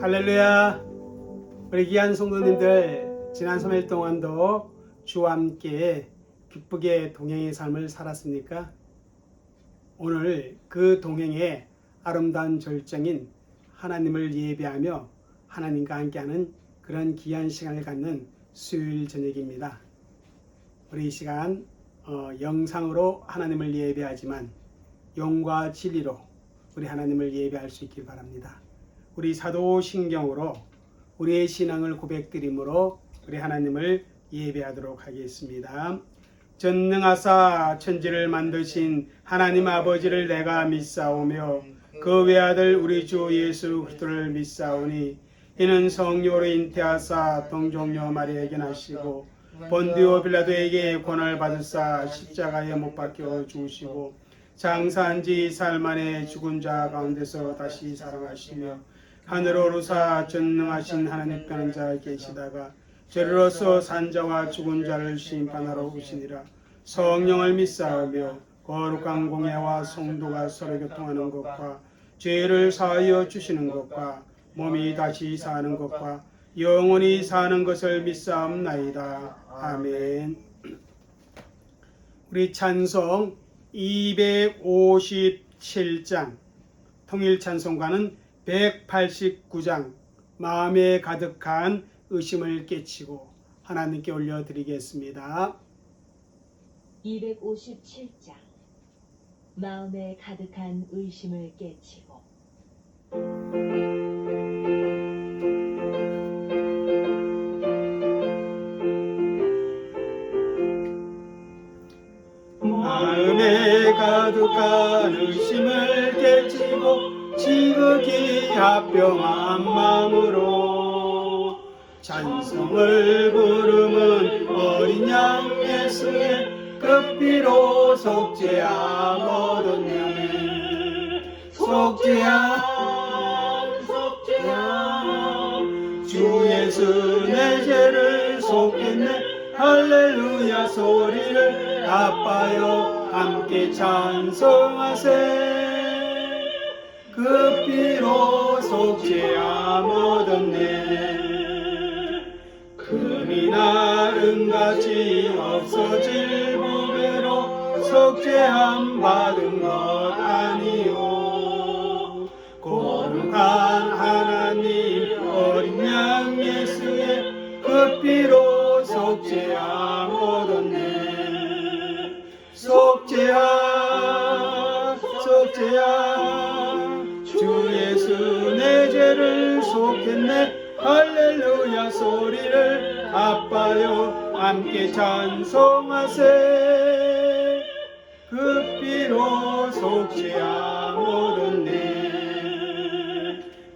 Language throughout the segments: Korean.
할렐루야. 우리 귀한 성도님들, 지난 3일 동안도 주와 함께 기쁘게 동행의 삶을 살았습니까? 오늘 그 동행의 아름다운 절정인 하나님을 예배하며 하나님과 함께하는 그런 귀한 시간을 갖는 수요일 저녁입니다. 우리 이 시간 영상으로 하나님을 예배하지만 영과 진리로 우리 하나님을 예배할 수 있길 바랍니다. 우리 사도신경으로 우리의 신앙을 고백드림으로 우리 하나님을 예배하도록 하겠습니다. 전능하사 천지를 만드신 하나님 아버지를 내가 믿사오며 그 외아들 우리 주 예수 그리스도를 믿사오니 이는 성령으로 잉태하사 동정녀 마리아에게 나시고 본디오 빌라도에게 고난을 받으사 십자가에 못 박혀 죽으시고 장사한 지 사흘 만에 죽은 자 가운데서 다시 살아나시며 하늘로 오르사 전능하신 하나님 편한 자 계시다가 죄로서 산자와 죽은 자를 심판하러 오시니라. 성령을 믿사오며 거룩한 공예와 성도가 서로 교통하는 것과 죄를 사하여 주시는 것과 몸이 다시 사는 것과 영원히 사는 것을 믿사옵나이다. 아멘. 우리 찬송 257장 통일찬송가는 189장 마음에 가득한 의심을 깨치고 하나님께 올려드리겠습니다. 257장 마음에 가득한 의심을 깨치고 마음에 가득한 의심을 깨치고 지극히 합병한 마음으로 찬송을 부르는 어린 양 예수의 급비로 속죄함 얻었네. 속죄함 주 예수 내 죄를 속했네. 할렐루야 소리를 아빠여 함께 찬송하세. 그 피로 속죄함 얻었네. 금이나 은같이 없어질 보배로 속죄함 받은 것 아니요. 거룩한 하나님 어린 양 예수의 그 피로 속죄함 얻었네. 속죄함 주 예수 내 죄를 속했네. 할렐루야 소리를 아빠여 함께 찬송하세. 그 피로 속죄함 얻었네.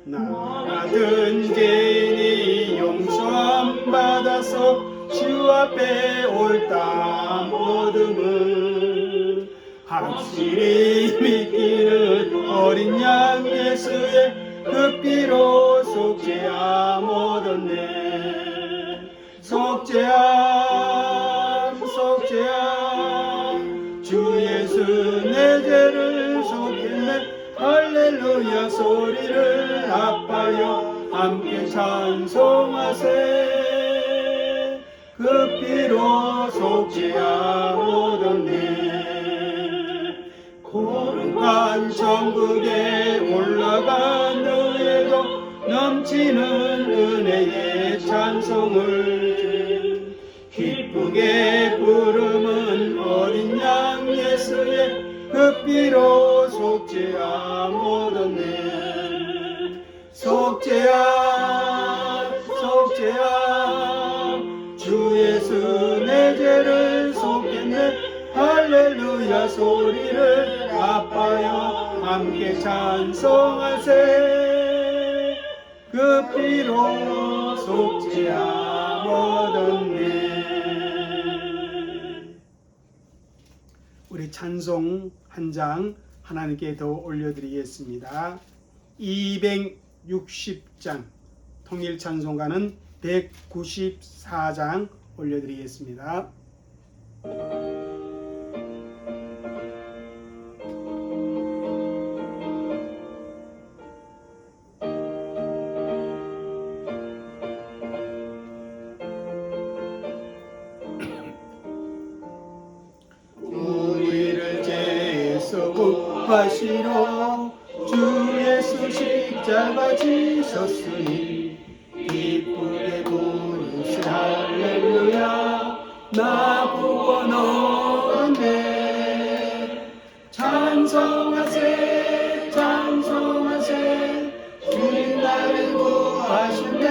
나 같은 죄인이 용서함 받아서 주 앞에 옳다함 얻음은 확실히 믿기는 어린 양 예수의 그 피로 속죄함 얻었네. 속죄함 주 예수 내 죄를 속했네. 할렐루야 소리를 아빠여 함께 찬송하세. 그 피로 속죄함 얻었네. 거룩한 천국에 올라간 너에도 넘치는 은혜의 찬송을 기쁘게 부르는 어린 양 예수의 그 피로 속죄함 얻었네. 속죄함 주 예수 내 죄를 속했네. 할렐루야 소리를 아빠여 함께 찬송하세. 그 피로 속죄함 얻었네. 우리 찬송 한 장 하나님께 더 올려드리겠습니다. 260장 통일찬송가는 194장 올려드리겠습니다. 구하시러 주 예수 십자가 지셨으니 기쁘게 부르세 할렐루야 나 구원 얻었네. 찬송하세 찬송하세 주님 나를 구하셨네.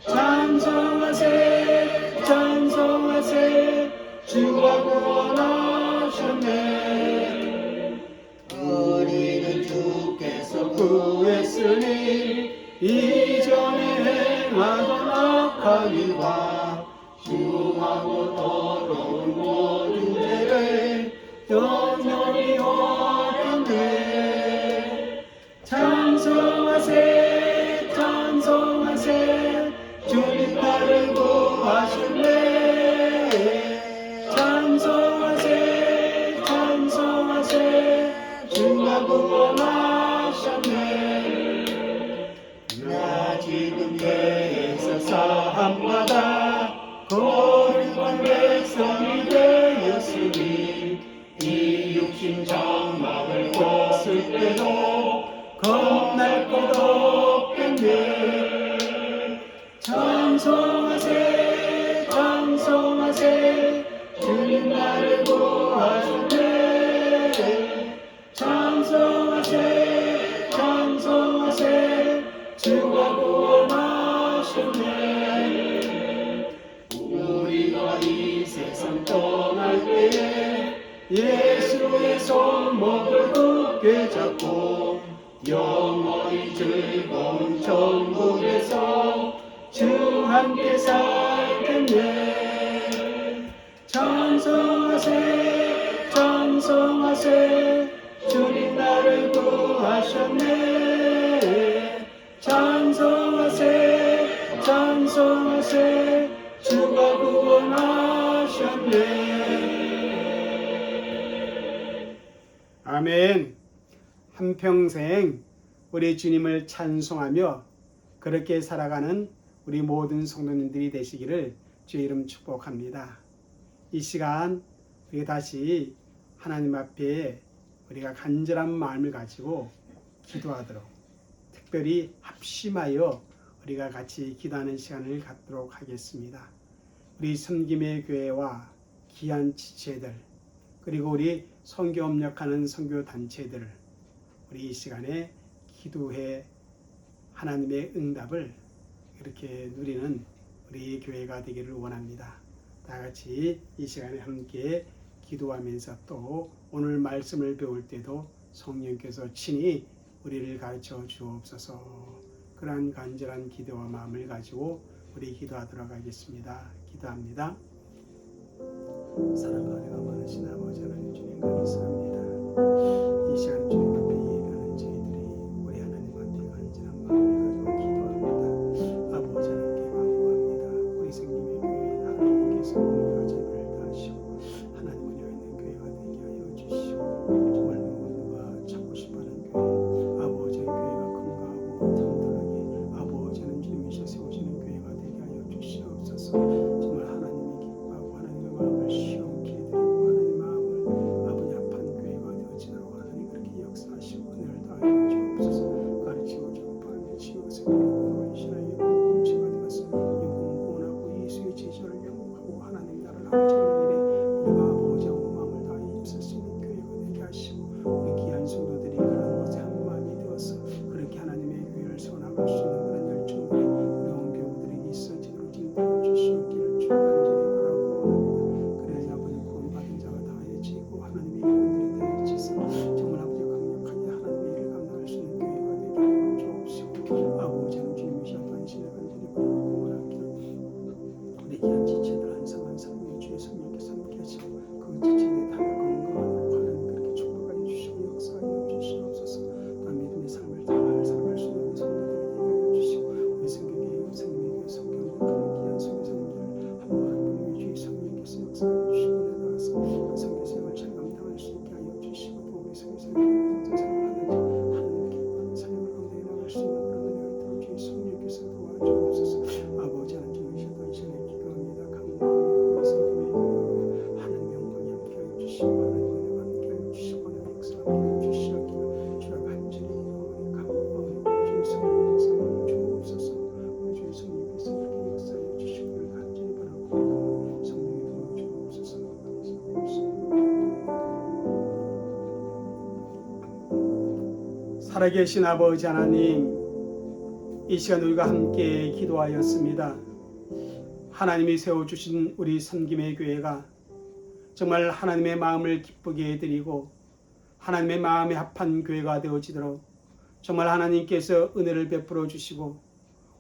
찬송하세 찬송하세 주가 구원하셨네. 우리는 주께서 구했으니 이전에 행하던 악한 일과 흉하고 더러운 모든 죄를 영원히 얻었네. 찬송하세 찬송하세 주님 나를 구하셨네. 찬송하세 찬송하세 주가 구원하셨네. 나 지금 죄에서 사함받아 거룩한 백성이 되었으니 이 육신 장막을 벗을 때도 겁날 것 없겠네. 찬송하세 찬송하세 주님 나를 구하셨네. 찬송하세 찬송하세 주가 구원하셨네. 우리가 이 세상 떠날 때에 예수의 손목을 굳게 잡고 영원히 즐거운 천국에서 주 함께 살겠네. 찬송하세 찬송하세 주님 나를 구하셨네. 찬송하세 찬송하세 주가 구원하셨네. 아멘. 한평생 우리 주님을 찬송하며 그렇게 살아가는 우리 모든 성도님들이 되시기를 주의 이름 축복합니다. 이 시간 우리 다시 하나님 앞에 우리가 간절한 마음을 가지고 기도하도록, 특별히 합심하여 우리가 같이 기도하는 시간을 갖도록 하겠습니다. 우리 섬김의 교회와 귀한 지체들, 그리고 우리 선교 협력하는 선교 단체들, 우리 이 시간에 기도해 하나님의 응답을 이렇게 누리는 우리 교회가 되기를 원합니다. 다 같이 이 시간에 함께 기도하면서 또 오늘 말씀을 배울 때도 성령께서 친히 우리를 가르쳐 주옵소서. 그러한 간절한 기도와 마음을 가지고 우리 기도하도록 하겠습니다. 기도합니다. 사랑과 은혜가 많으신 아버지 하나님 주님 감사합니다. 이 시간 주님 앞에 예배하는 저희들이 우리 하나님 앞에 간절한 마음을 가지고 기도합니다. 아버지 하나님께 간구합니다. 우리 생명의 교회 하나님께서 우리가 제를 다하시고 하나님을 여있는 교회가 되게 하여 주시고 정말 누구누가 찾고 싶어하는 교회, 아버지의 교회가 건강하고 튼튼하게 아버지는 주님이셔 세우시는 교회가 되게 하여 주시옵소서. 정말 하나님이 기뻐하고 하나님의 마음을 시원케 해드리고 하나님의 마음을 아버지 아픈 교회가 되어지도록 하나님 그렇게 역사 살아계신 아버지 하나님, 이 시간 우리가 함께 기도하였습니다. 하나님이 세워주신 우리 섬김의 교회가 정말 하나님의 마음을 기쁘게 해드리고 하나님의 마음에 합한 교회가 되어지도록 정말 하나님께서 은혜를 베풀어 주시고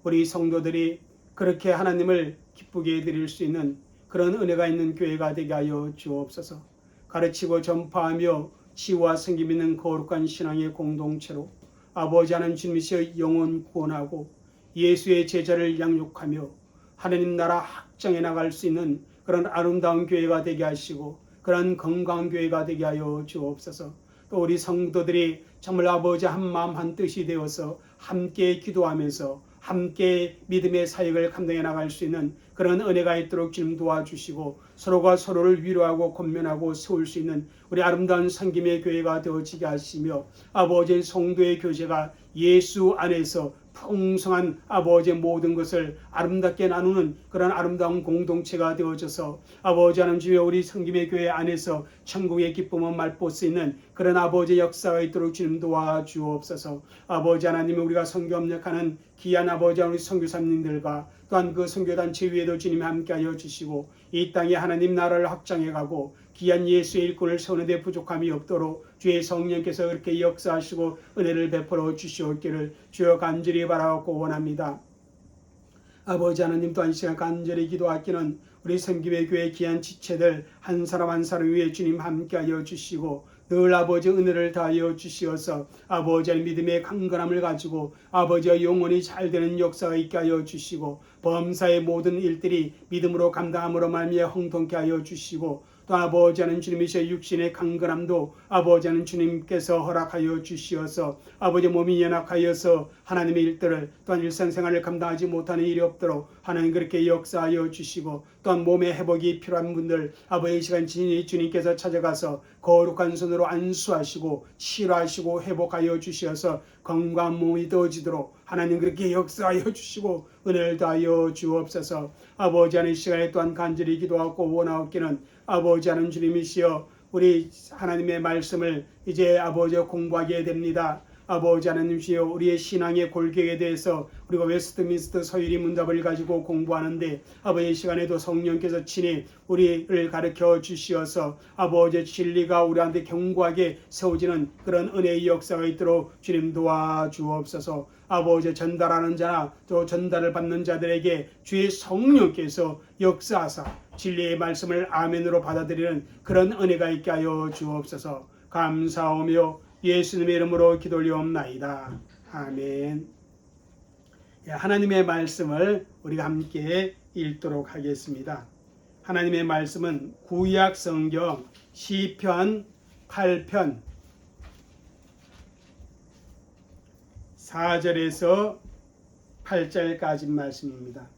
우리 성도들이 그렇게 하나님을 기쁘게 해드릴 수 있는 그런 은혜가 있는 교회가 되게 하여 주옵소서. 가르치고 전파하며 치유와 섬김 있는 거룩한 신앙의 공동체로 아버지 하나님 주님이시여 영혼 구원하고 예수의 제자를 양육하며 하나님 나라 확장해 나갈 수 있는 그런 아름다운 교회가 되게 하시고 그런 건강한 교회가 되게 하여 주옵소서. 또 우리 성도들이 정말 아버지 한 마음 한 뜻이 되어서 함께 기도하면서 함께 믿음의 사역을 감당해 나갈 수 있는 그런 은혜가 있도록 주님 도와주시고 서로가 서로를 위로하고 권면하고 세울 수 있는 우리 아름다운 섬김의 교회가 되어지게 하시며 아버지의 성도의 교제가 예수 안에서 풍성한 아버지의 모든 것을 아름답게 나누는 그런 아름다운 공동체가 되어져서 아버지 하나님 주여 우리 섬김의 교회 안에서 천국의 기쁨을 맛볼 수 있는 그런 아버지의 역사가 있도록 주님 도와주옵소서. 아버지 하나님 우리가 선교 협력하는 귀한 아버지 우리 선교사님들과 또한 그 선교단체 위에도 주님이 함께하여 주시고 이 땅에 하나님 나라를 확장해가고 귀한 예수의 일꾼을 세우는 데 부족함이 없도록 주의 성령께서 그렇게 역사하시고 은혜를 베풀어 주시옵기를 주여 간절히 바라고 원합니다. 아버지 하나님 또한 시간 간절히 기도하기는 우리 섬김의 교회 귀한 지체들 한 사람 한 사람 위에 주님 함께하여 주시고 늘 아버지 은혜를 다하여 주시어서 아버지의 믿음의 강건함을 가지고 아버지의 영혼이 잘 되는 역사가 있게 하여 주시고 범사의 모든 일들이 믿음으로 감당함으로 말미암아 형통케 하여 주시고 또 아버지 하는 주님이시여 육신의 강건함도 아버지 하는 주님께서 허락하여 주시어서 아버지 몸이 연약하여서 하나님의 일들을 또한 일상생활을 감당하지 못하는 일이 없도록 하나님 그렇게 역사하여 주시고 또한 몸의 회복이 필요한 분들 아버지 이 시간 주님께서 찾아가서 거룩한 손으로 안수하시고 치료하시고 회복하여 주시어서 건강한 몸이 되어지도록 하나님 그렇게 역사하여 주시고 은혜를 다하여 주옵소서. 아버지 하는 시간에 또한 간절히 기도하고 원하옵기는 아버지 하는 주님이시여 우리 하나님의 말씀을 이제 아버지 공부하게 됩니다. 아버지 하나님이시여 우리의 신앙의 골격에 대해서 우리가 웨스트민스터 서유리 문답을 가지고 공부하는데 아버지 시간에도 성령께서 친히 우리를 가르쳐 주시어서 아버지 진리가 우리한테 견고하게 세워지는 그런 은혜의 역사가 있도록 주님 도와주옵소서. 아버지 전달하는 자나 또 전달을 받는 자들에게 주의 성령께서 역사하사 진리의 말씀을 아멘으로 받아들이는 그런 은혜가 있게 하여 주옵소서. 감사하며 예수님의 이름으로 기도 올리옵나이다. 아멘. 하나님의 말씀을 우리가 함께 읽도록 하겠습니다. 하나님의 말씀은 구약 성경 시편 8편 4절에서 8절까지 말씀입니다.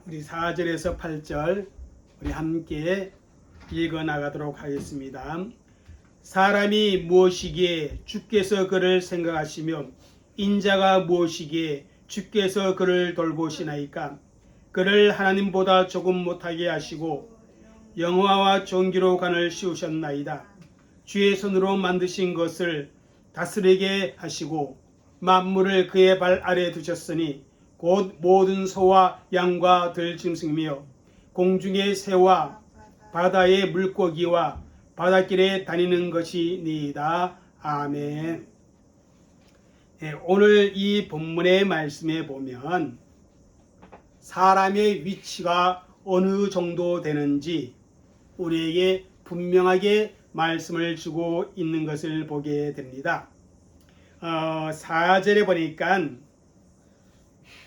우리 4절에서 8절 우리 함께 읽어 나가도록 하겠습니다. 사람이 무엇이기에 주께서 그를 생각하시며 인자가 무엇이기에 주께서 그를 돌보시나이까. 그를 하나님보다 조금 못하게 하시고 영화와 종기로 간을 씌우셨나이다. 주의 손으로 만드신 것을 다스리게 하시고 만물을 그의 발 아래 두셨으니 곧 모든 소와 양과 들짐승이며 공중의 새와 바다의 물고기와 바닷길에 다니는 것이니이다. 아멘. 오늘 이 본문의 말씀에 보면 사람의 위치가 어느 정도 되는지 우리에게 분명하게 말씀을 주고 있는 것을 보게 됩니다. 4절에 보니까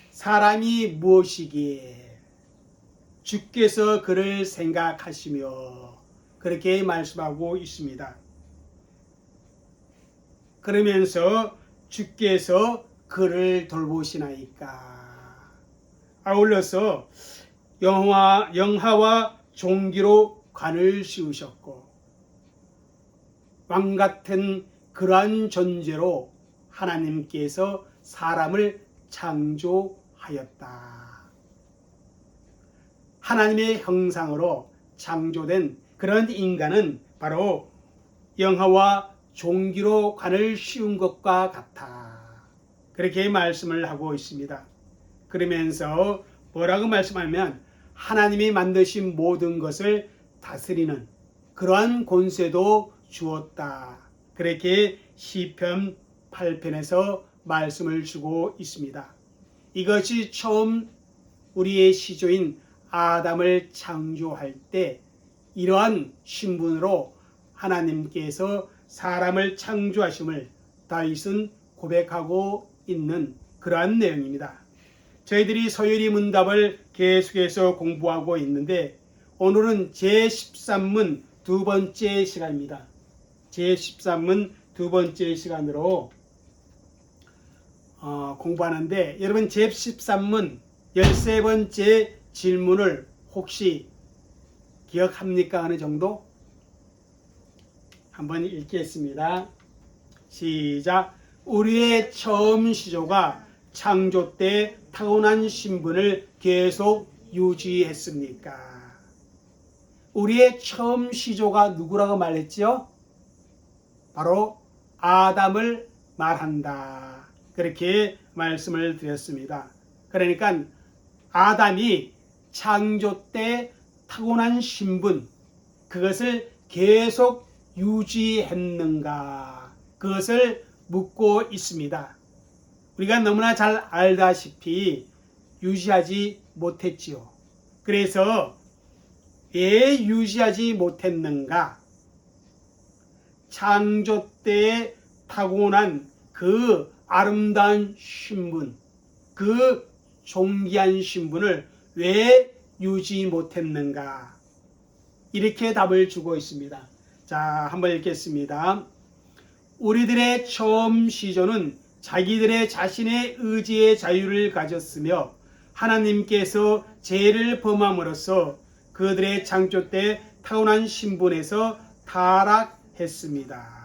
사람이 무엇이기에 주께서 그를 생각하시며 그렇게 말씀하고 있습니다. 그러면서 주께서 그를 돌보시나이까. 아울러서 영하와 종기로 관을 씌우셨고 왕같은 그러한 존재로 하나님께서 사람을 창조하였다. 하나님의 형상으로 창조된 그런 인간은 바로 영화와 종기로 관을 씌운 것과 같아. 그렇게 말씀을 하고 있습니다. 그러면서 뭐라고 말씀하면 하나님이 만드신 모든 것을 다스리는 그러한 권세도 주었다. 그렇게 시편 8편에서 말씀을 주고 있습니다. 이것이 처음 우리의 시조인 아담을 창조할 때 이러한 신분으로 하나님께서 사람을 창조하심을 다윗은 고백하고 있는 그러한 내용입니다. 저희들이 서유리 문답을 계속해서 공부하고 있는데 오늘은 제13문 두 번째 시간입니다. 제13문 두 번째 시간으로 공부하는데 여러분 제13문 13번째 질문을 혹시 기억합니까? 어느 정도? 한번 읽겠습니다. 시작. 우리의 처음 시조가 창조 때 타고난 신분을 계속 유지했습니까? 우리의 처음 시조가 누구라고 말했죠? 바로 아담을 말한다. 그렇게 말씀을 드렸습니다. 그러니까 아담이 창조 때 타고난 신분, 그것을 계속 유지했는가? 그것을 묻고 있습니다. 우리가 너무나 잘 알다시피 유지하지 못했지요. 그래서 왜 유지하지 못했는가? 창조 때에 타고난 그 아름다운 신분, 그 존귀한 신분을 왜 유지 못했는가? 이렇게 답을 주고 있습니다. 자, 한번 읽겠습니다. 우리들의 처음 시조는 자기들의 자신의 의지의 자유를 가졌으며 하나님께서 죄를 범함으로써 그들의 창조 때 타고난 신분에서 타락했습니다.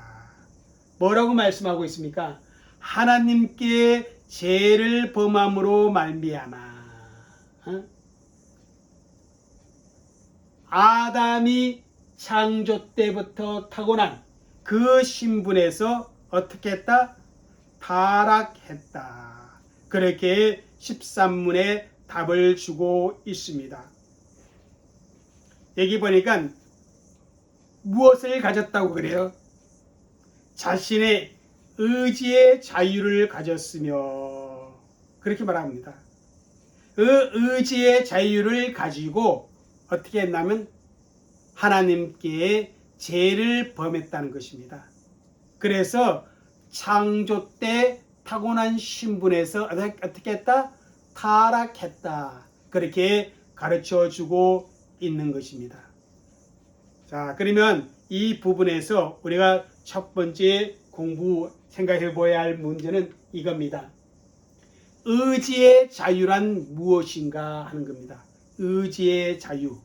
뭐라고 말씀하고 있습니까? 하나님께 죄를 범함으로 말미암아 아담이 창조 때부터 타고난 그 신분에서 어떻게 했다? 타락했다. 그렇게 13문에 답을 주고 있습니다. 여기 보니까 무엇을 가졌다고 그래요? 자신의 의지의 자유를 가졌으며 그렇게 말합니다. 그 의지의 자유를 가지고 어떻게 했냐면 하나님께 죄를 범했다는 것입니다. 그래서 창조 때 타고난 신분에서 어떻게 했다? 타락했다. 그렇게 가르쳐 주고 있는 것입니다. 자, 그러면 이 부분에서 우리가 첫 번째 공부 생각해 보아야 할 문제는 이겁니다. 의지의 자유란 무엇인가 하는 겁니다. 의지의 자유.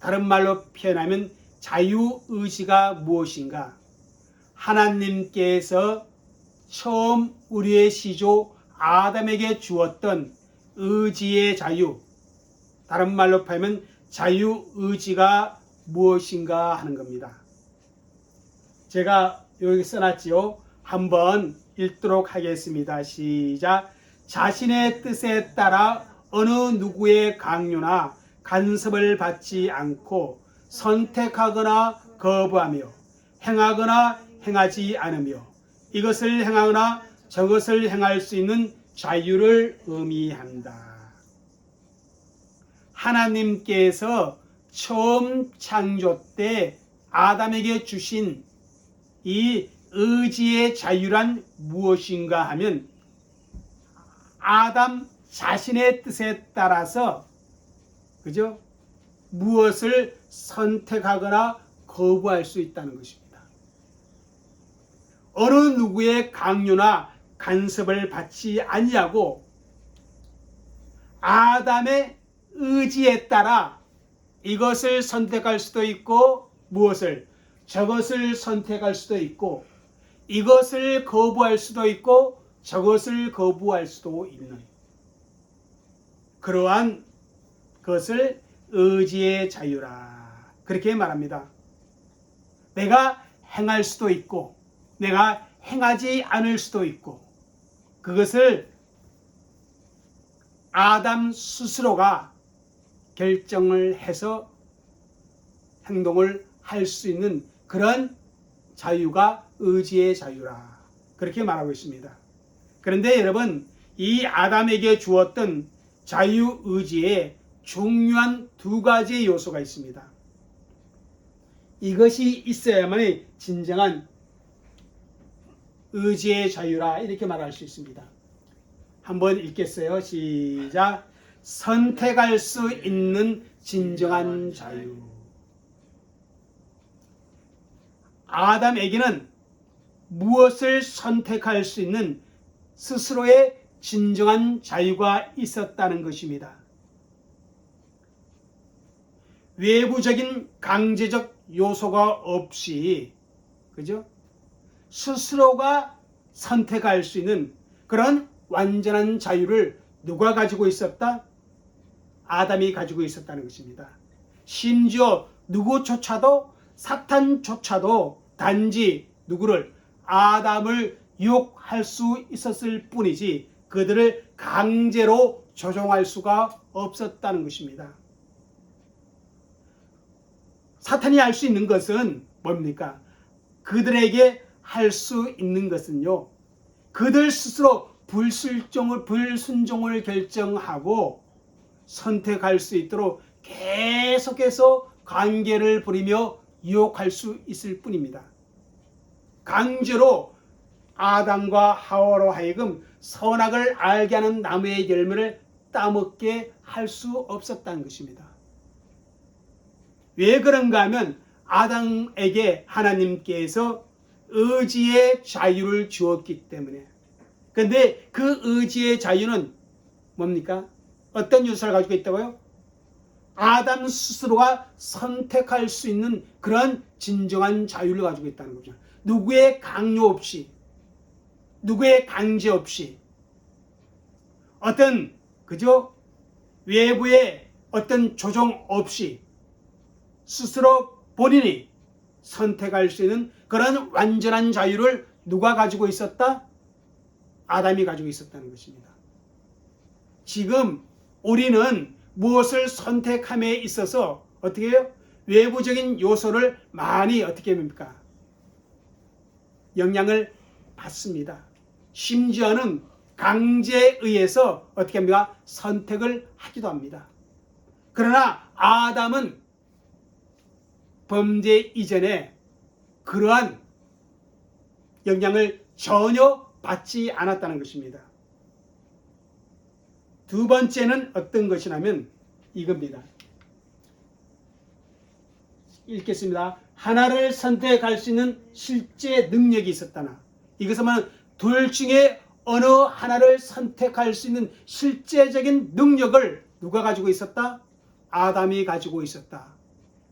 다른 말로 표현하면 자유의지가 무엇인가? 하나님께서 처음 우리의 시조 아담에게 주었던 의지의 자유, 다른 말로 표현하면 자유의지가 무엇인가 하는 겁니다. 제가 여기 써놨지요. 한번 읽도록 하겠습니다. 시작. 자신의 뜻에 따라 어느 누구의 강요나 간섭을 받지 않고 선택하거나 거부하며 행하거나 행하지 않으며 이것을 행하거나 저것을 행할 수 있는 자유를 의미한다. 하나님께서 처음 창조 때 아담에게 주신 이 의지의 자유란 무엇인가 하면 아담 자신의 뜻에 따라서 그죠? 무엇을 선택하거나 거부할 수 있다는 것입니다. 어느 누구의 강요나 간섭을 받지 아니하고 아담의 의지에 따라 이것을 선택할 수도 있고 무엇을 저것을 선택할 수도 있고 이것을 거부할 수도 있고 저것을 거부할 수도 있는 그러한 것을 의지의 자유라 그렇게 말합니다. 내가 행할 수도 있고 내가 행하지 않을 수도 있고 그것을 아담 스스로가 결정을 해서 행동을 할 수 있는 그런 자유가 의지의 자유라. 그렇게 말하고 있습니다. 그런데 여러분, 이 아담에게 주었던 자유의지에 중요한 두 가지 요소가 있습니다. 이것이 있어야만 진정한 의지의 자유라 이렇게 말할 수 있습니다. 한번 읽겠어요. 시작. 선택할 수 있는 진정한 자유. 아담에게는 무엇을 선택할 수 있는 스스로의 진정한 자유가 있었다는 것입니다. 외부적인 강제적 요소가 없이, 그죠? 스스로가 선택할 수 있는 그런 완전한 자유를 누가 가지고 있었다? 아담이 가지고 있었다는 것입니다. 심지어 누구조차도, 사탄조차도 단지 누구를, 아담을 유혹할 수 있었을 뿐이지 그들을 강제로 조종할 수가 없었다는 것입니다. 사탄이 할 수 있는 것은 뭡니까? 그들에게 할 수 있는 것은요, 그들 스스로 불순종을 결정하고 선택할 수 있도록 계속해서 관계를 부리며 유혹할 수 있을 뿐입니다. 강제로 아담과 하와로 하여금 선악을 알게 하는 나무의 열매를 따먹게 할 수 없었다는 것입니다. 왜 그런가 하면 아담에게 하나님께서 의지의 자유를 주었기 때문에. 그런데 그 의지의 자유는 뭡니까? 어떤 요소를 가지고 있다고요? 아담 스스로가 선택할 수 있는 그런 진정한 자유를 가지고 있다는 거죠. 누구의 강요 없이, 누구의 강제 없이, 어떤, 그죠? 외부의 어떤 조정 없이 스스로 본인이 선택할 수 있는 그런 완전한 자유를 누가 가지고 있었다? 아담이 가지고 있었다는 것입니다. 지금 우리는 무엇을 선택함에 있어서 어떻게 해요? 외부적인 요소를 많이 어떻게 합니까? 영향을 받습니다. 심지어는 강제에 의해서 어떻게 합니까? 선택을 하기도 합니다. 그러나 아담은 범죄 이전에 그러한 영향을 전혀 받지 않았다는 것입니다. 두 번째는 어떤 것이냐면 이겁니다. 읽겠습니다. 하나를 선택할 수 있는 실제 능력이 있었다나, 이것은 둘 중에 어느 하나를 선택할 수 있는 실제적인 능력을 누가 가지고 있었다? 아담이 가지고 있었다.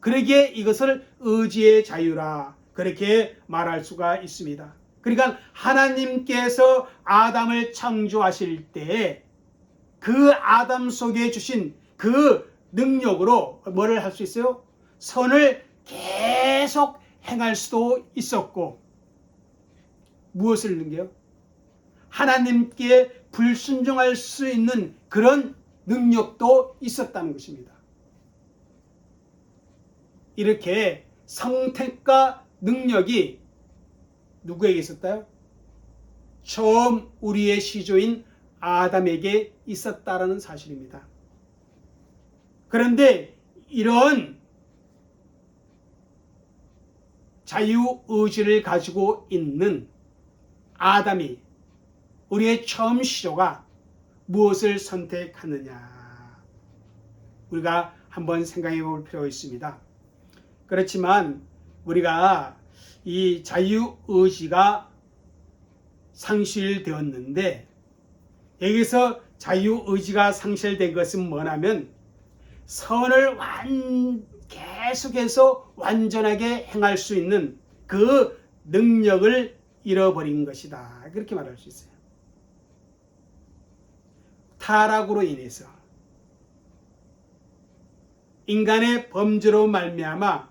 그러기에 이것을 의지의 자유라 그렇게 말할 수가 있습니다. 그러니까 하나님께서 아담을 창조하실 때 그 아담 속에 주신 그 능력으로 뭐를 할 수 있어요? 선을 계속 행할 수도 있었고, 무엇을 능게요? 하나님께 불순종할 수 있는 그런 능력도 있었다는 것입니다. 이렇게 선택과 능력이 누구에게 있었다요? 처음 우리의 시조인 아담에게 있었다라는 사실입니다. 그런데 이런 자유의지를 가지고 있는 아담이, 우리의 처음 시조가 무엇을 선택하느냐, 우리가 한번 생각해 볼 필요가 있습니다. 그렇지만 우리가 이 자유의지가 상실되었는데, 여기서 자유의지가 상실된 것은 뭐냐면 선을 계속해서 완전하게 행할 수 있는 그 능력을 잃어버린 것이다, 그렇게 말할 수 있어요. 타락으로 인해서, 인간의 범죄로 말미암아,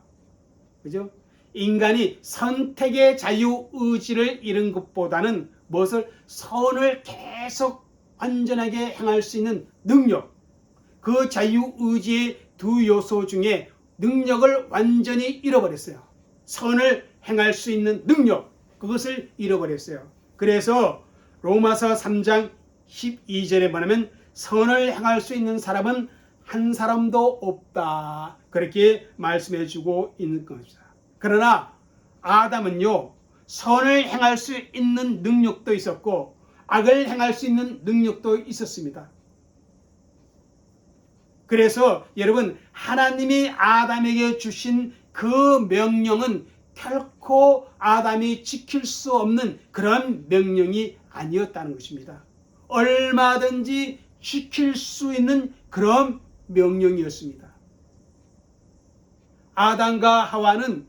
그죠? 인간이 선택의 자유 의지를 잃은 것보다는 무엇을 선을 계속 완전하게 행할 수 있는 능력, 그 자유 의지의 두 요소 중에 능력을 완전히 잃어버렸어요. 선을 행할 수 있는 능력, 그것을 잃어버렸어요. 그래서 로마서 3장 12절에 뭐냐면 선을 행할 수 있는 사람은 한 사람도 없다, 그렇게 말씀해 주고 있는 것입니다. 그러나 아담은요, 선을 행할 수 있는 능력도 있었고 악을 행할 수 있는 능력도 있었습니다. 그래서 여러분, 하나님이 아담에게 주신 그 명령은 결코 아담이 지킬 수 없는 그런 명령이 아니었다는 것입니다. 얼마든지 지킬 수 있는 그런 명령이었습니다. 아담과 하와는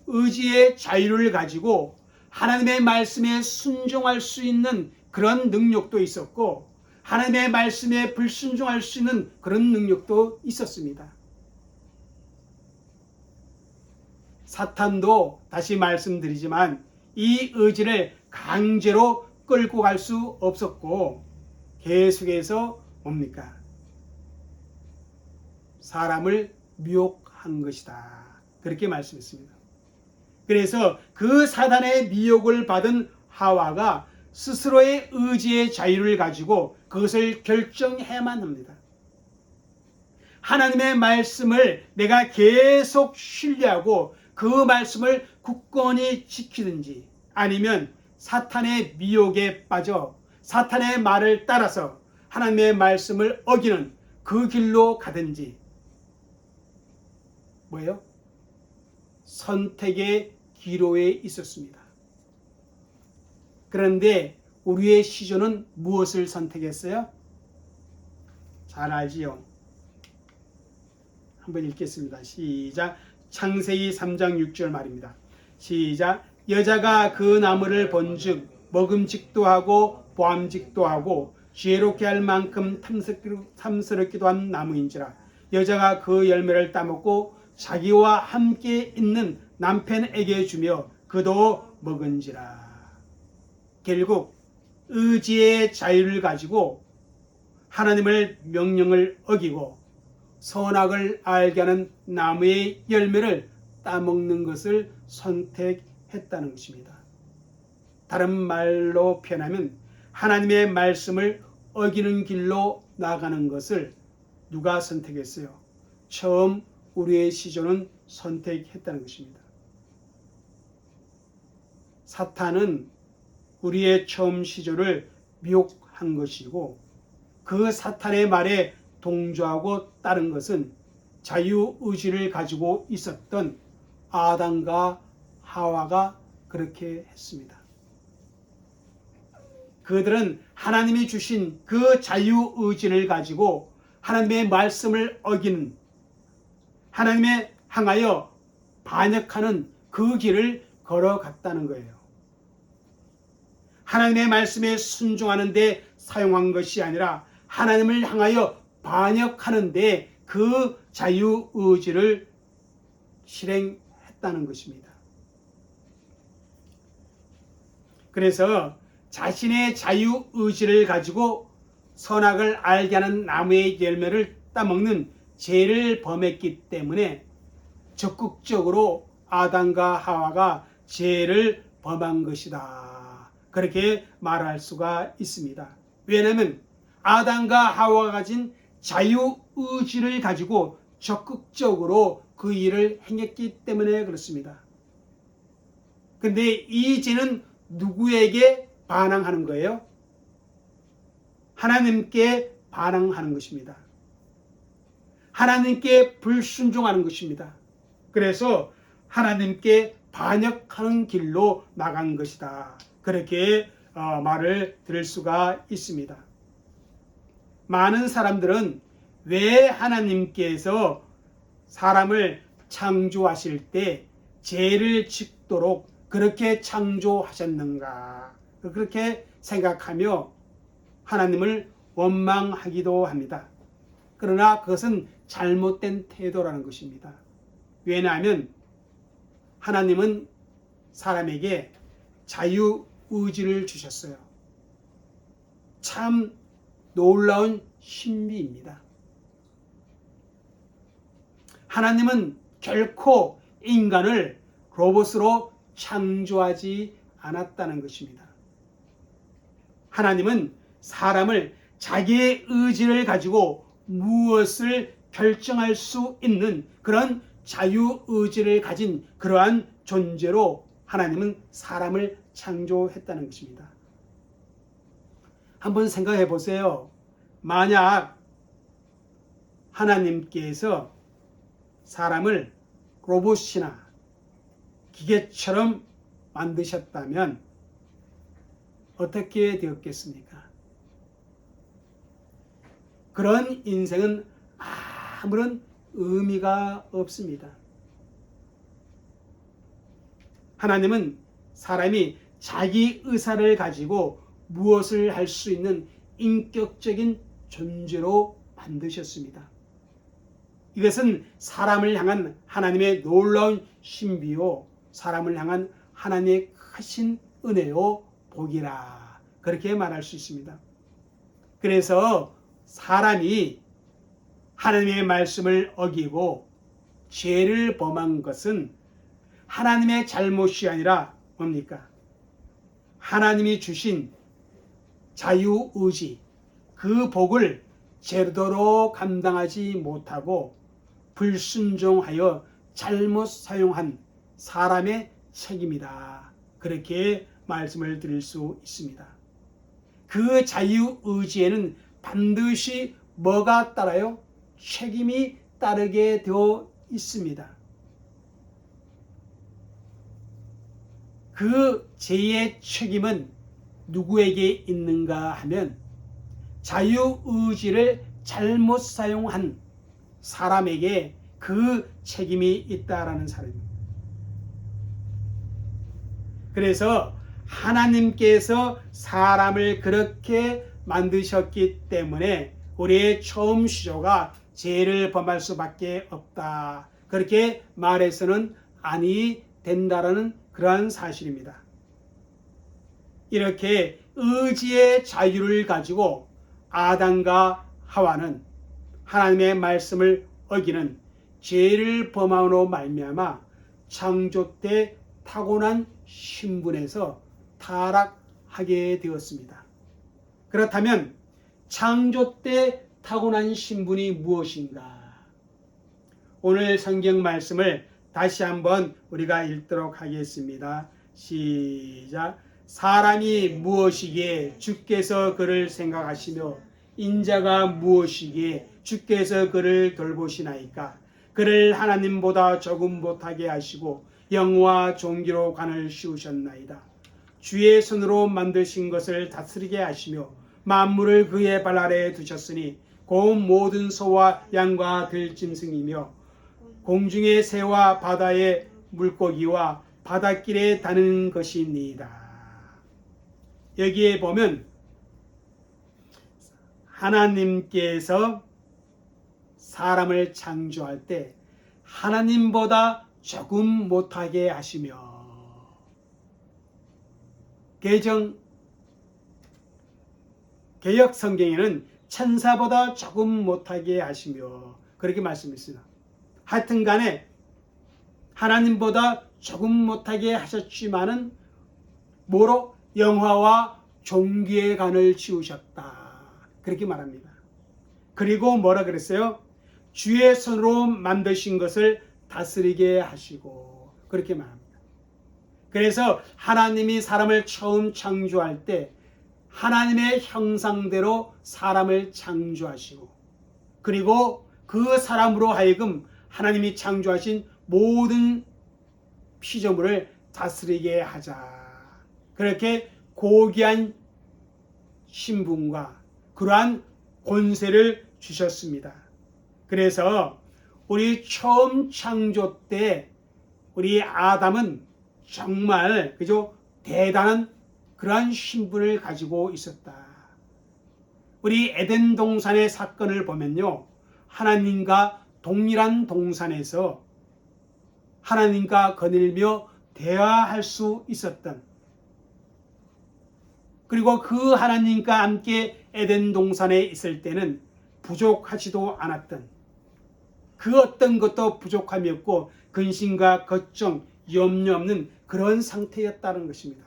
의지의 자유를 가지고 하나님의 말씀에 순종할 수 있는 그런 능력도 있었고 하나님의 말씀에 불순종할 수 있는 그런 능력도 있었습니다. 사탄도 다시 말씀드리지만 이 의지를 강제로 끌고 갈 수 없었고 계속해서 뭡니까? 사람을 미혹한 것이다, 그렇게 말씀했습니다. 그래서 그 사단의 미혹을 받은 하와가 스스로의 의지의 자유를 가지고 그것을 결정해야만 합니다. 하나님의 말씀을 내가 계속 신뢰하고 그 말씀을 굳건히 지키든지 아니면 사탄의 미혹에 빠져 사탄의 말을 따라서 하나님의 말씀을 어기는 그 길로 가든지, 뭐예요? 선택의 기로에 있었습니다. 그런데 우리의 시조는 무엇을 선택했어요? 잘 알지요? 한번 읽겠습니다. 시작. 창세기 3장 6절 말입니다. 시작. 여자가 그 나무를 본즉 먹음직도 하고 보암직도 하고 지혜롭게 할 만큼 탐스럽기도 한 나무인지라. 여자가 그 열매를 따먹고 자기와 함께 있는 남편에게 주며 그도 먹은지라. 결국 의지의 자유를 가지고 하나님의 명령을 어기고 선악을 알게 하는 나무의 열매를 따먹는 것을 선택했다는 것입니다. 다른 말로 표현하면 하나님의 말씀을 어기는 길로 나가는 것을 누가 선택했어요? 처음 우리의 시조는 선택했다는 것입니다. 사탄은 우리의 처음 시조를 미혹한 것이고 그 사탄의 말에 동조하고 따른 것은 자유의지를 가지고 있었던 아담과 하와가 그렇게 했습니다. 그들은 하나님이 주신 그 자유의지를 가지고 하나님의 말씀을 어기는, 하나님에 향하여 반역하는 그 길을 걸어갔다는 거예요. 하나님의 말씀에 순종하는 데 사용한 것이 아니라 하나님을 향하여 반역하는 데 그 자유의지를 실행했다는 것입니다. 그래서 자신의 자유의지를 가지고 선악을 알게 하는 나무의 열매를 따먹는 죄를 범했기 때문에 적극적으로 아담과 하와가 죄를 범한 것이다, 그렇게 말할 수가 있습니다. 왜냐하면 아담과 하와가 가진 자유의지를 가지고 적극적으로 그 일을 행했기 때문에 그렇습니다. 그런데 이 죄는 누구에게 반항하는 거예요? 하나님께 반항하는 것입니다. 하나님께 불순종하는 것입니다. 그래서 하나님께 반역하는 길로 나간 것이다, 그렇게 말을 들을 수가 있습니다. 많은 사람들은 왜 하나님께서 사람을 창조하실 때 죄를 짓도록 그렇게 창조하셨는가, 그렇게 생각하며 하나님을 원망하기도 합니다. 그러나 그것은 잘못된 태도라는 것입니다. 왜냐하면 하나님은 사람에게 자유의지를 주셨어요. 참 놀라운 신비입니다. 하나님은 결코 인간을 로봇으로 창조하지 않았다는 것입니다. 하나님은 사람을 자기의 의지를 가지고 무엇을 결정할 수 있는 그런 자유의지를 가진 그러한 존재로 하나님은 사람을 창조했다는 것입니다. 한번 생각해 보세요. 만약 하나님께서 사람을 로봇이나 기계처럼 만드셨다면 어떻게 되었겠습니까? 그런 인생은 아무런 의미가 없습니다. 하나님은 사람이 자기 의사를 가지고 무엇을 할 수 있는 인격적인 존재로 만드셨습니다. 이것은 사람을 향한 하나님의 놀라운 신비요, 사람을 향한 하나님의 크신 은혜요, 복이라 그렇게 말할 수 있습니다. 그래서 사람이 하나님의 말씀을 어기고 죄를 범한 것은 하나님의 잘못이 아니라 뭡니까? 하나님이 주신 자유의지, 그 복을 제대로 감당하지 못하고 불순종하여 잘못 사용한 사람의 책임이다. 그렇게 말씀을 드릴 수 있습니다. 그 자유의지에는 반드시 뭐가 따라요? 책임이 따르게 되어 있습니다. 그 죄의 책임은 누구에게 있는가 하면 자유의지를 잘못 사용한 사람에게 그 책임이 있다라는 사람입니다. 그래서 하나님께서 사람을 그렇게 만드셨기 때문에 우리의 처음 시조가 죄를 범할 수밖에 없다. 그렇게 말해서는 아니 된다라는 그러한 사실입니다. 이렇게 의지의 자유를 가지고 아담과 하와는 하나님의 말씀을 어기는 죄를 범함으로 말미암아 창조 때 타고난 신분에서 타락하게 되었습니다. 그렇다면 창조 때 타고난 신분이 무엇인가? 오늘 성경 말씀을 다시 한번 우리가 읽도록 하겠습니다. 시작. 사람이 무엇이기에 주께서 그를 생각하시며 인자가 무엇이기에 주께서 그를 돌보시나이까? 그를 하나님보다 조금 못하게 하시고 영과 종기로 관을 씌우셨나이다. 주의 손으로 만드신 것을 다스리게 하시며 만물을 그의 발 아래에 두셨으니 곧 모든 소와 양과 들짐승이며 공중의 새와 바다의 물고기와 바닷길에 다니는 것이니이다. 여기에 보면 하나님께서 사람을 창조할 때 하나님보다 조금 못하게 하시며 개역 성경에는 천사보다 조금 못하게 하시며 그렇게 말씀했습니다. 하여튼 간에 하나님보다 조금 못하게 하셨지만은 뭐로? 영화와 종기의 간을 지우셨다. 그렇게 말합니다. 그리고 뭐라 그랬어요? 주의 손으로 만드신 것을 다스리게 하시고 그렇게 말합니다. 그래서 하나님이 사람을 처음 창조할 때 하나님의 형상대로 사람을 창조하시고 그리고 그 사람으로 하여금 하나님이 창조하신 모든 피조물을 다스리게 하자. 그렇게 고귀한 신분과 그러한 권세를 주셨습니다. 그래서 우리 처음 창조 때 우리 아담은 정말 그저 대단한 그러한 신분을 가지고 있었다. 우리 에덴 동산의 사건을 보면요, 하나님과 동일한 동산에서 하나님과 거닐며 대화할 수 있었던, 그리고 그 하나님과 함께 에덴 동산에 있을 때는 부족하지도 않았던, 그 어떤 것도 부족함이 없고 근심과 걱정, 염려 없는 그런 상태였다는 것입니다.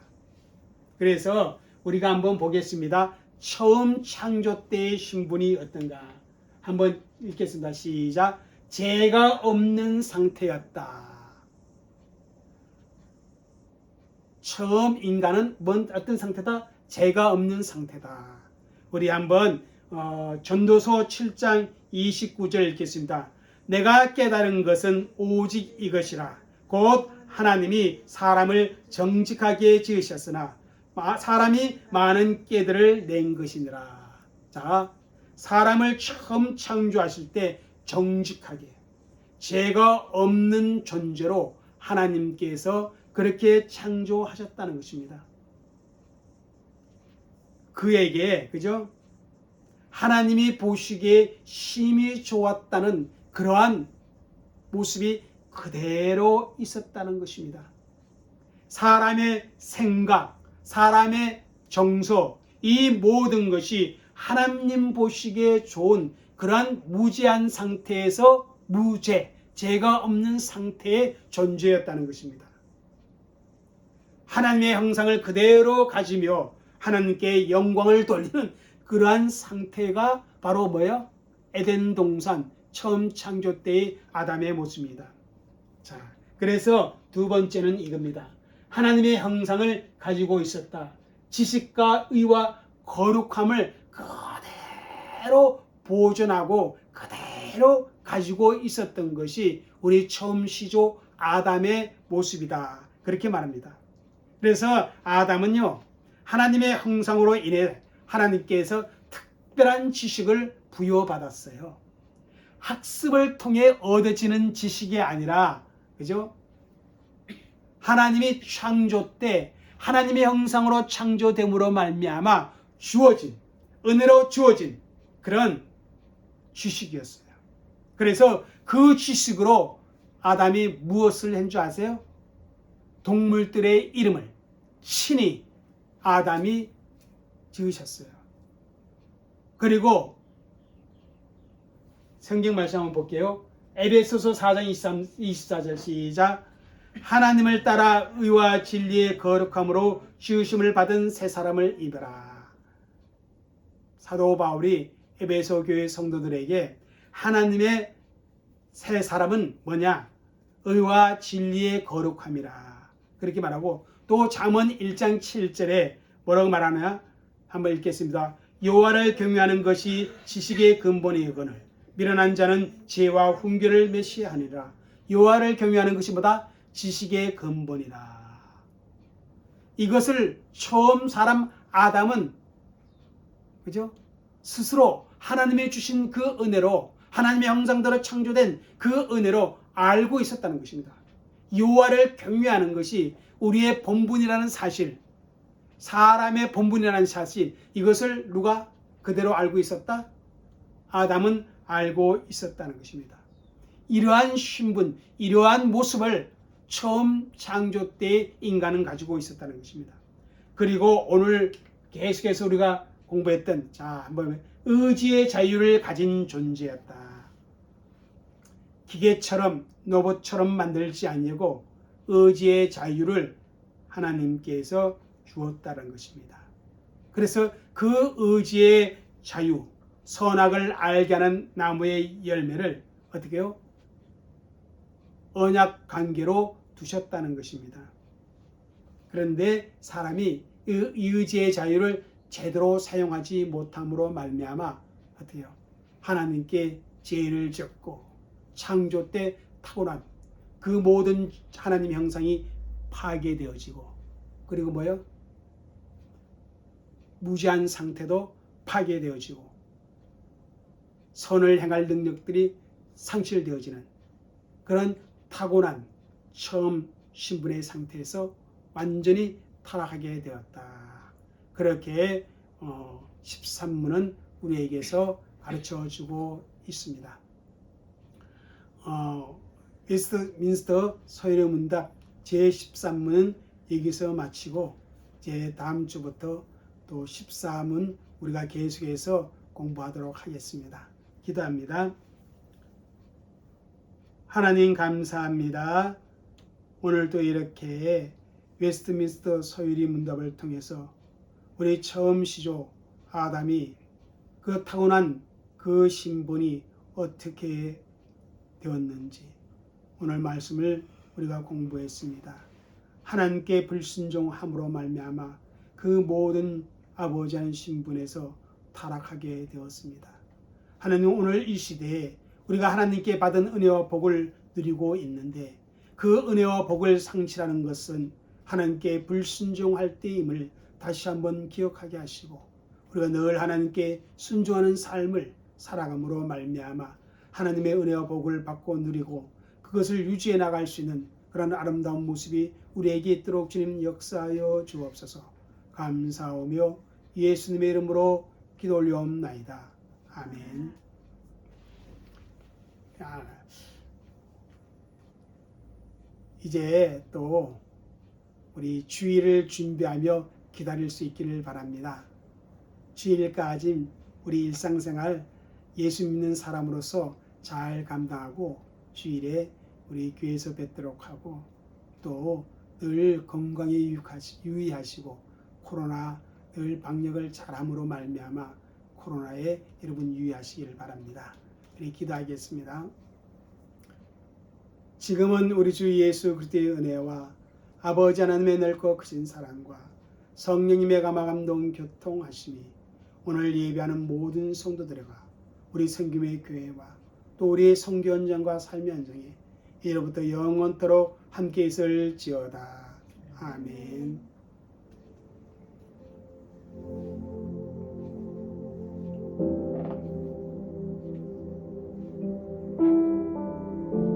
그래서 우리가 한번 보겠습니다. 처음 창조 때의 신분이 어떤가 한번 읽겠습니다. 시작. 죄가 없는 상태였다. 처음 인간은 어떤 상태다? 죄가 없는 상태다. 우리 한번 전도서 7장 29절 읽겠습니다. 내가 깨달은 것은 오직 이것이라. 곧 하나님이 사람을 정직하게 지으셨으나 사람이 많은 깨들을 낸 것이니라. 자, 사람을 처음 창조하실 때 정직하게, 죄가 없는 존재로 하나님께서 그렇게 창조하셨다는 것입니다. 그에게, 그죠? 하나님이 보시기에 심히 좋았다는 그러한 모습이 그대로 있었다는 것입니다. 사람의 생각, 사람의 정서, 이 모든 것이 하나님 보시기에 좋은 그러한 무죄한 상태에서 죄가 없는 상태의 존재였다는 것입니다. 하나님의 형상을 그대로 가지며 하나님께 영광을 돌리는 그러한 상태가 바로 뭐예요? 에덴 동산 처음 창조 때의 아담의 모습입니다. 자, 그래서 두 번째는 이겁니다. 하나님의 형상을 가지고 있었다. 지식과 의와 거룩함을 그대로 보존하고 그대로 가지고 있었던 것이 우리 처음 시조 아담의 모습이다. 그렇게 말합니다. 그래서 아담은요, 하나님의 형상으로 인해 하나님께서 특별한 지식을 부여받았어요. 학습을 통해 얻어지는 지식이 아니라, 그죠? 하나님이 창조 때 하나님의 형상으로 창조됨으로 말미암아 주어진, 은혜로 주어진 그런 지식이었어요. 그래서 그 지식으로 아담이 무엇을 한 줄 아세요? 동물들의 이름을 친히 아담이 지으셨어요. 그리고 성경 말씀 한번 볼게요. 에베소서 4장 24절 시작. 하나님을 따라 의와 진리의 거룩함으로 지으심을 받은 새 사람을 입어라. 사도 바울이 에베소 교회 성도들에게 하나님의 새 사람은 뭐냐? 의와 진리의 거룩함이라. 그렇게 말하고, 또 잠언 1장 7절에 뭐라고 말하나? 한번 읽겠습니다. 여호와를 경외하는 것이 지식의 근본이거늘 미련한 자는 지혜와 훈계를 멸시하니라. 여호와를 경외하는 것이 뭐다? 지식의 근본이다. 이것을 처음 사람 아담은, 그죠? 스스로 하나님의 주신 그 은혜로, 하나님의 형상대로 창조된 그 은혜로 알고 있었다는 것입니다. 여호와를 경외하는 것이 우리의 본분이라는 사실, 사람의 본분이라는 사실, 이것을 누가 그대로 알고 있었다? 아담은 알고 있었다는 것입니다. 이러한 신분, 이러한 모습을 처음 창조 때 인간은 가지고 있었다는 것입니다. 그리고 오늘 계속해서 우리가 공부했던, 자, 한번 의지의 자유를 가진 존재였다. 기계처럼 로봇처럼 만들지 아니고 의지의 자유를 하나님께서 주었다는 것입니다. 그래서 그 의지의 자유, 선악을 알게 하는 나무의 열매를 어떻게 해요? 언약 관계로 두셨다는 것입니다. 그런데 사람이 이 의지의 자유를 제대로 사용하지 못함으로 말미암아 어떻게 해요? 하나님께 죄를 짓고 창조 때 타고난 그 모든 하나님 형상이 파괴되어지고, 그리고 뭐요? 무지한 상태도 파괴되어지고 선을 행할 능력들이 상실되어지는 그런 타고난 처음 신분의 상태에서 완전히 타락하게 되었다. 그렇게 13문은 우리에게서 가르쳐주고 있습니다. 웨스트민스터 서열의 문답 제13문은 여기서 마치고 이제 다음 주부터 또 14문 우리가 계속해서 공부하도록 하겠습니다. 기도합니다. 하나님 감사합니다. 오늘도 이렇게 웨스트민스터 서율이 문답을 통해서 우리 처음 시조 아담이 그 타고난 그 신분이 어떻게 되었는지 오늘 말씀을 우리가 공부했습니다. 하나님께 불순종함으로 말미암아 그 모든 아버지 하는 신분에서 타락하게 되었습니다. 하나님 오늘 이 시대에 우리가 하나님께 받은 은혜와 복을 누리고 있는데 그 은혜와 복을 상실하는 것은 하나님께 불순종할 때임을 다시 한번 기억하게 하시고 우리가 늘 하나님께 순종하는 삶을 살아감으로 말미암아 하나님의 은혜와 복을 받고 누리고 그것을 유지해 나갈 수 있는 그런 아름다운 모습이 우리에게 있도록 주님 역사하여 주옵소서. 감사하며 예수님의 이름으로 기도 올려옵나이다. 아멘. 이제 또 우리 주일을 준비하며 기다릴 수 있기를 바랍니다. 주일까지 우리 일상생활 예수 믿는 사람으로서 잘 감당하고 주일에 우리 교회에서 뵙도록 하고 또 늘 건강에 유의하시고 코로나 늘 방역을 잘함으로 말미암아 코로나에 여러분 유의하시기를 바랍니다. 우리 기도하겠습니다. 지금은 우리 주 예수 그리스도의 은혜와 아버지 하나님의 넓고 크신 사랑과 성령님의 감화감동 교통하심이 오늘 예배하는 모든 성도들과 우리 성김의 교회와 또 우리의 선교 현장과 삶의 현장에 이로부터 영원토록 함께 있을지어다. 아멘.